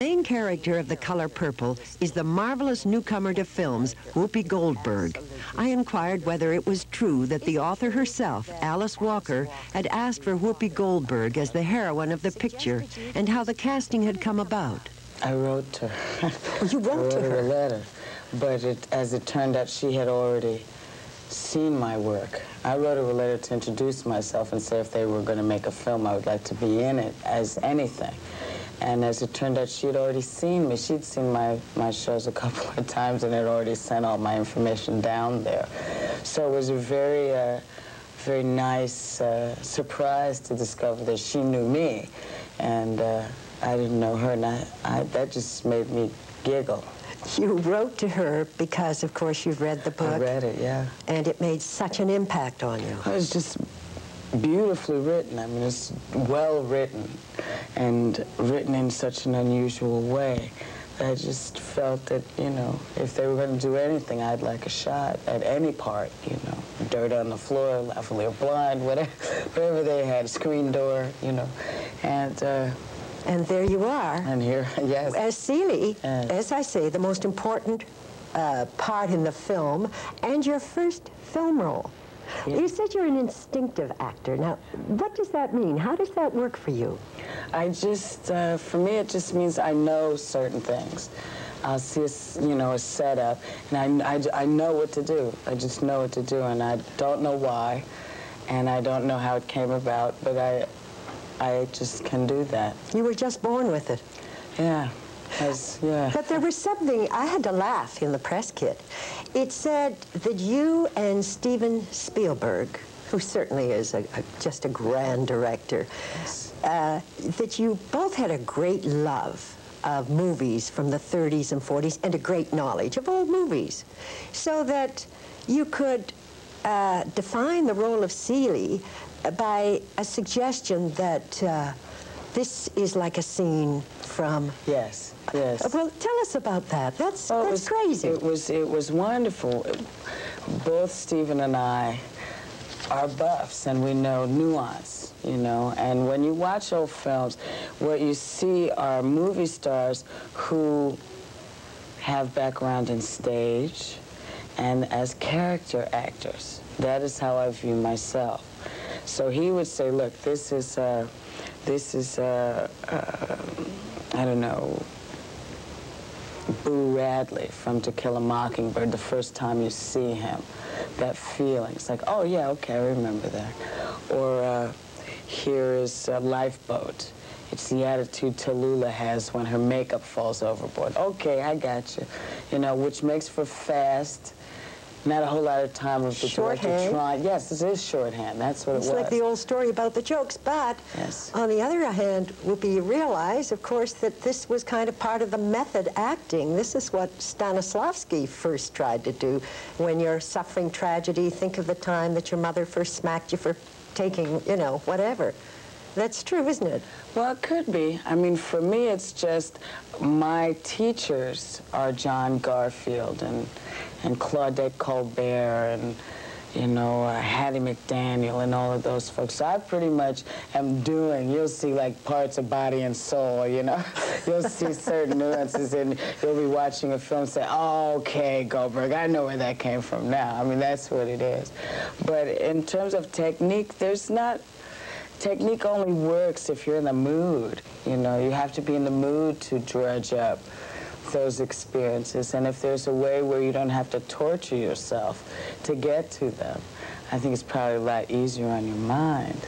The main character of The Color Purple is the marvelous newcomer to films, Whoopi Goldberg. I inquired whether it was true that the author herself, Alice Walker, had asked for Whoopi Goldberg as the heroine of the picture, and how the casting had come about. I wrote to her. You wrote to her? I wrote her a letter, but as it turned out, she had already seen my work. I wrote her a letter to introduce myself and say if they were going to make a film, I would like to be in it as anything. And as it turned out, she'd already seen me. She'd seen my shows a couple of times and had already sent all my information down there. So it was a very nice surprise to discover that she knew me. And I didn't know her, and that just made me giggle. You wrote to her because, of course, you've read the book. I read it, yeah. And it made such an impact on you. It was just beautifully written. I mean, it's well written and written in such an unusual way. I just felt that, you know, if they were going to do anything, I'd like a shot at any part, you know. Dirt on the floor, Laughably or Blind, whatever they had, Screen Door, you know. And there you are. And here, yes. As Celie, yes. As I say, the most important part in the film, and your first film role. Yeah. You said you're an instinctive actor. Now, what does that mean? How does that work for you? I just, for me, it just means I know certain things. I'll see a setup, and I know what to do. I just know what to do, and I don't know why, and I don't know how it came about, but I just can do that. You were just born with it. Yeah. Yeah. But there was something, I had to laugh in the press kit. It said that you and Steven Spielberg, who certainly is just a grand director, yes. That you both had a great love of movies from the 30s and 40s and a great knowledge of old movies, so that you could define the role of Celie by a suggestion that this is like a scene from... Yes, yes. Well, tell us about that. That's crazy. It was wonderful. Both Stephen and I are buffs, and we know nuance, you know. And when you watch old films, what you see are movie stars who have background in stage and as character actors. That is how I view myself. So he would say, look, this is I don't know, Boo Radley from To Kill a Mockingbird, the first time you see him. That feeling. It's like, oh, yeah, okay, I remember that. Or here is Lifeboat. It's the attitude Tallulah has when her makeup falls overboard. Okay, I got you. You know, which makes for fast, not a whole lot of time of the director trying. Yes, this is shorthand. That's what it was. It's like the old story about the jokes, but yes. On the other hand, Whoopi, you realize, of course, that this was kind of part of the method acting. This is what Stanislavski first tried to do. When you're suffering tragedy, think of the time that your mother first smacked you for taking, you know, whatever. That's true, isn't it? Well, it could be. I mean, for me, it's just my teachers are John Garfield and Claudette Colbert and, you know, Hattie McDaniel and all of those folks. So I pretty much am doing, you'll see like parts of Body and Soul, you know. You'll see certain nuances and you'll be watching a film and say, oh, okay, Goldberg, I know where that came from now. I mean, that's what it is. But in terms of technique, there's not... Technique only works if you're in the mood. You know, you have to be in the mood to dredge up those experiences. And if there's a way where you don't have to torture yourself to get to them, I think it's probably a lot easier on your mind.